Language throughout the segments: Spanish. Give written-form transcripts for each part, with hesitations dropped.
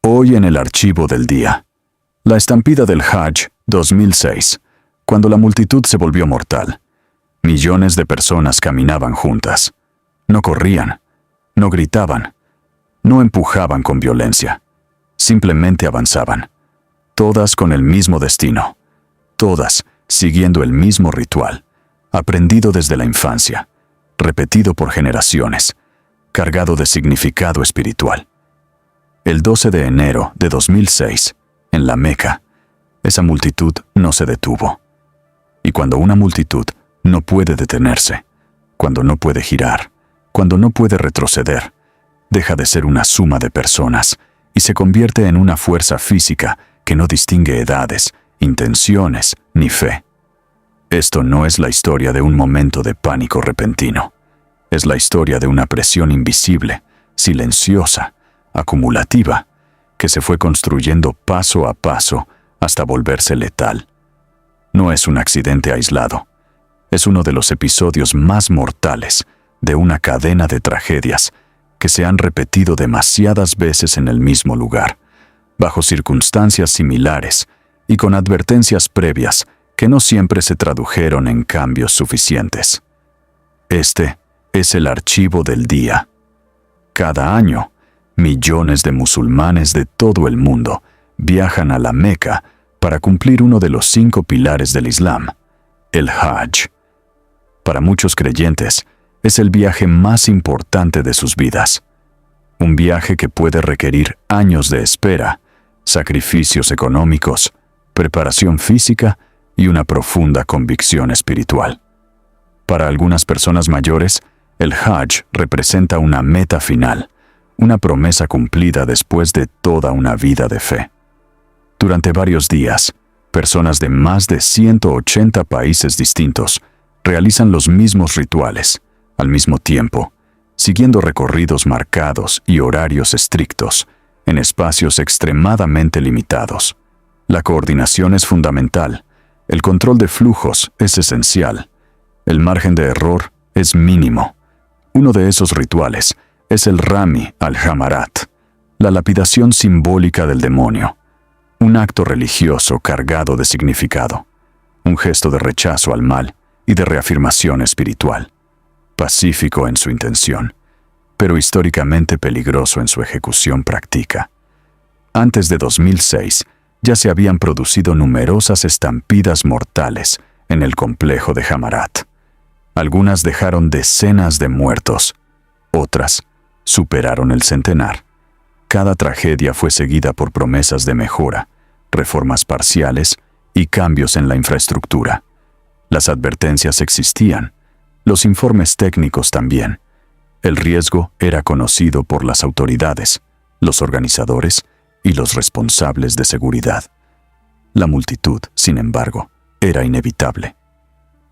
Hoy en el archivo del día. La estampida del Hajj 2006, cuando la multitud se volvió mortal. Millones de personas caminaban juntas. No corrían, no gritaban, no empujaban con violencia. Simplemente avanzaban. Todas con el mismo destino. Todas siguiendo el mismo ritual, aprendido desde la infancia, repetido por generaciones, cargado de significado espiritual. El 12 de enero de 2006, en la Meca, esa multitud no se detuvo. Y cuando una multitud no puede detenerse, cuando no puede girar, cuando no puede retroceder, deja de ser una suma de personas y se convierte en una fuerza física que no distingue edades, intenciones ni fe. Esto no es la historia de un momento de pánico repentino. Es la historia de una presión invisible, silenciosa, acumulativa, que se fue construyendo paso a paso hasta volverse letal. No es un accidente aislado. Es uno de los episodios más mortales de una cadena de tragedias que se han repetido demasiadas veces en el mismo lugar, bajo circunstancias similares y con advertencias previas que no siempre se tradujeron en cambios suficientes. Este es el archivo del día. Cada año, millones de musulmanes de todo el mundo viajan a la Meca para cumplir uno de los 5 pilares del Islam, el Hajj. Para muchos creyentes, es el viaje más importante de sus vidas. Un viaje que puede requerir años de espera, sacrificios económicos, preparación física y una profunda convicción espiritual. Para algunas personas mayores, el Hajj representa una meta final, una promesa cumplida después de toda una vida de fe. Durante varios días, personas de más de 180 países distintos realizan los mismos rituales, al mismo tiempo, siguiendo recorridos marcados y horarios estrictos, en espacios extremadamente limitados. La coordinación es fundamental, el control de flujos es esencial, el margen de error es mínimo. Uno de esos rituales es el Rami al-Jamarat, la lapidación simbólica del demonio, un acto religioso cargado de significado, un gesto de rechazo al mal y de reafirmación espiritual, pacífico en su intención, pero históricamente peligroso en su ejecución práctica. Antes de 2006, ya se habían producido numerosas estampidas mortales en el complejo de Jamarat. Algunas dejaron decenas de muertos, otras superaron el centenar. Cada tragedia fue seguida por promesas de mejora, reformas parciales y cambios en la infraestructura. Las advertencias existían, los informes técnicos también. El riesgo era conocido por las autoridades, los organizadores y los responsables de seguridad. La multitud, sin embargo, era inevitable.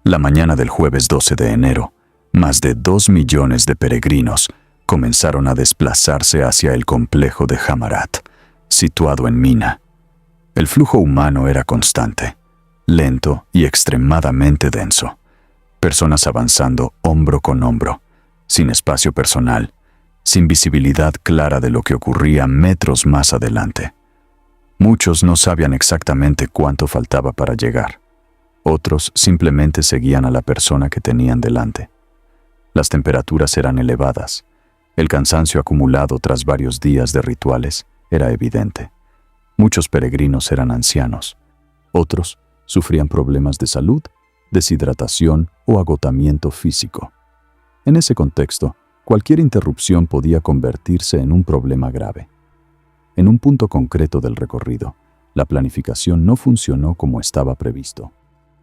La mañana del jueves 12 de enero, más de 2 millones de peregrinos comenzaron a desplazarse hacia el complejo de Jamarat, situado en Mina. El flujo humano era constante, lento y extremadamente denso. Personas avanzando hombro con hombro, sin espacio personal, sin visibilidad clara de lo que ocurría metros más adelante. Muchos no sabían exactamente cuánto faltaba para llegar. Otros simplemente seguían a la persona que tenían delante. Las temperaturas eran elevadas. El cansancio acumulado tras varios días de rituales era evidente. Muchos peregrinos eran ancianos. Otros sufrían problemas de salud, deshidratación o agotamiento físico. En ese contexto, cualquier interrupción podía convertirse en un problema grave. En un punto concreto del recorrido, la planificación no funcionó como estaba previsto.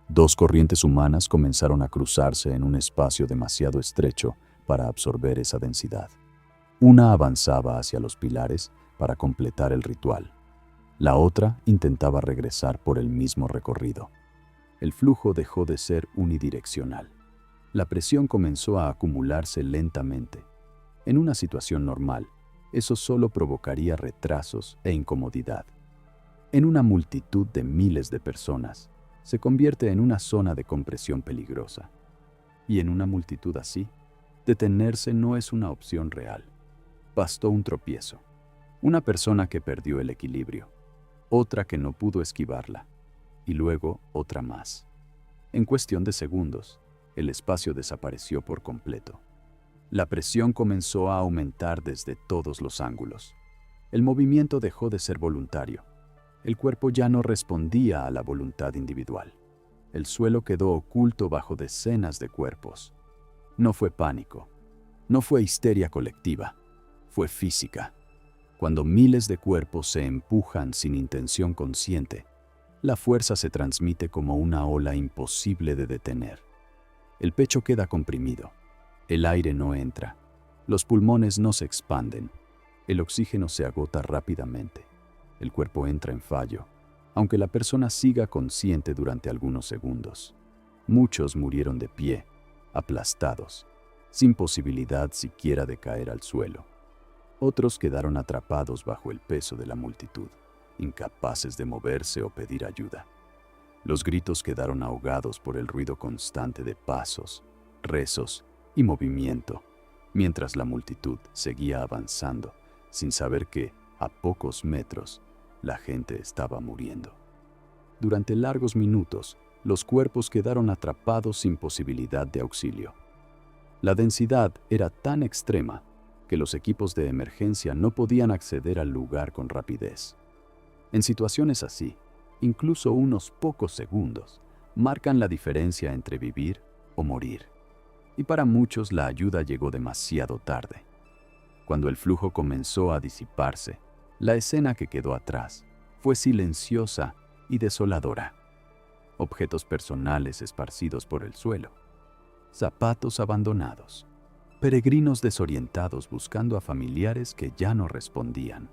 2 corrientes humanas comenzaron a cruzarse en un espacio demasiado estrecho para absorber esa densidad. Una avanzaba hacia los pilares para completar el ritual. La otra intentaba regresar por el mismo recorrido. El flujo dejó de ser unidireccional. La presión comenzó a acumularse lentamente. En una situación normal, eso solo provocaría retrasos e incomodidad. En una multitud de miles de personas, se convierte en una zona de compresión peligrosa. Y en una multitud así, detenerse no es una opción real. Bastó un tropiezo, Una persona que perdió el equilibrio, otra que no pudo esquivarla, y luego otra más. En cuestión de segundos, el espacio desapareció por completo. La presión comenzó a aumentar desde todos los ángulos. El movimiento dejó de ser voluntario. El cuerpo ya no respondía a la voluntad individual. El suelo quedó oculto bajo decenas de cuerpos. No fue pánico, no fue histeria colectiva, fue física. Cuando miles de cuerpos se empujan sin intención consciente, la fuerza se transmite como una ola imposible de detener. El pecho queda comprimido, el aire no entra, los pulmones no se expanden, el oxígeno se agota rápidamente, el cuerpo entra en fallo, aunque la persona siga consciente durante algunos segundos. Muchos murieron de pie, aplastados, sin posibilidad siquiera de caer al suelo. Otros quedaron atrapados bajo el peso de la multitud, incapaces de moverse o pedir ayuda. Los gritos quedaron ahogados por el ruido constante de pasos, rezos y movimiento, mientras la multitud seguía avanzando, sin saber que, a pocos metros, la gente estaba muriendo. Durante largos minutos, los cuerpos quedaron atrapados sin posibilidad de auxilio. La densidad era tan extrema que los equipos de emergencia no podían acceder al lugar con rapidez. En situaciones así, incluso unos pocos segundos marcan la diferencia entre vivir o morir. Y para muchos la ayuda llegó demasiado tarde. Cuando el flujo comenzó a disiparse, la escena que quedó atrás fue silenciosa y desoladora. Objetos personales esparcidos por el suelo, zapatos abandonados, peregrinos desorientados buscando a familiares que ya no respondían.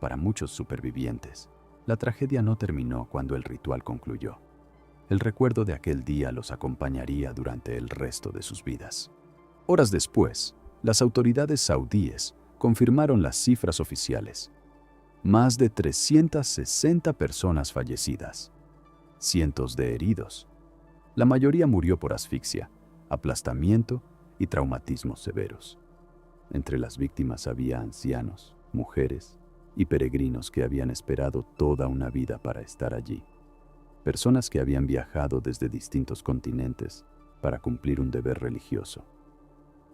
Para muchos supervivientes, la tragedia no terminó cuando el ritual concluyó. El recuerdo de aquel día los acompañaría durante el resto de sus vidas. Horas después, las autoridades saudíes confirmaron las cifras oficiales. Más de 360 personas fallecidas, cientos de heridos. La mayoría murió por asfixia, aplastamiento y traumatismos severos. Entre las víctimas había ancianos, mujeres y peregrinos que habían esperado toda una vida para estar allí. Personas que habían viajado desde distintos continentes para cumplir un deber religioso.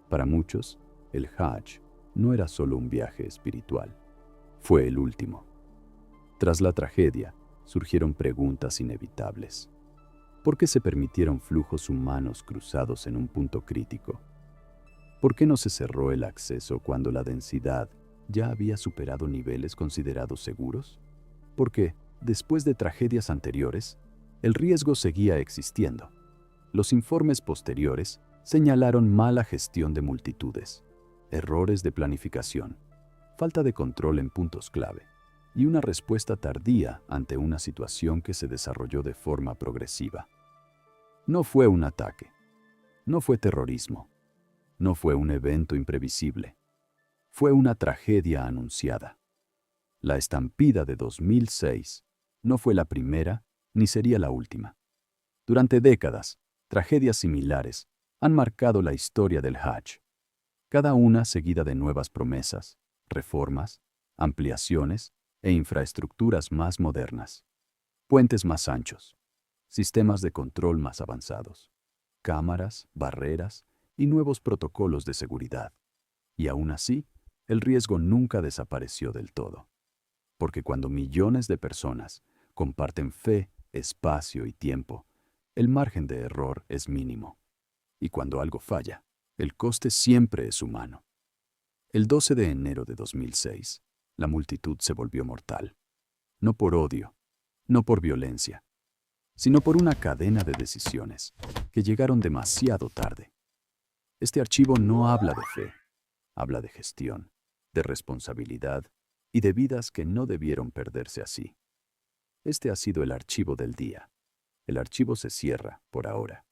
Para muchos, el Hajj no era solo un viaje espiritual, fue el último. Tras la tragedia, surgieron preguntas inevitables. ¿Por qué se permitieron flujos humanos cruzados en un punto crítico? ¿Por qué no se cerró el acceso cuando la densidad ya había superado niveles considerados seguros? Porque, después de tragedias anteriores, el riesgo seguía existiendo. Los informes posteriores señalaron mala gestión de multitudes, errores de planificación, falta de control en puntos clave y una respuesta tardía ante una situación que se desarrolló de forma progresiva. No fue un ataque, no fue terrorismo, no fue un evento imprevisible, fue una tragedia anunciada. La estampida de 2006 no fue la primera ni sería la última. Durante décadas, tragedias similares han marcado la historia del Hajj, cada una seguida de nuevas promesas, reformas, ampliaciones e infraestructuras más modernas, puentes más anchos, sistemas de control más avanzados, cámaras, barreras y nuevos protocolos de seguridad. Y aún así, el riesgo nunca desapareció del todo. Porque cuando millones de personas comparten fe, espacio y tiempo, el margen de error es mínimo. Y cuando algo falla, el coste siempre es humano. El 12 de enero de 2006, la multitud se volvió mortal. No por odio, no por violencia, sino por una cadena de decisiones que llegaron demasiado tarde. Este archivo no habla de fe, habla de gestión, de responsabilidad y de vidas que no debieron perderse así. Este ha sido el archivo del día. El archivo se cierra por ahora.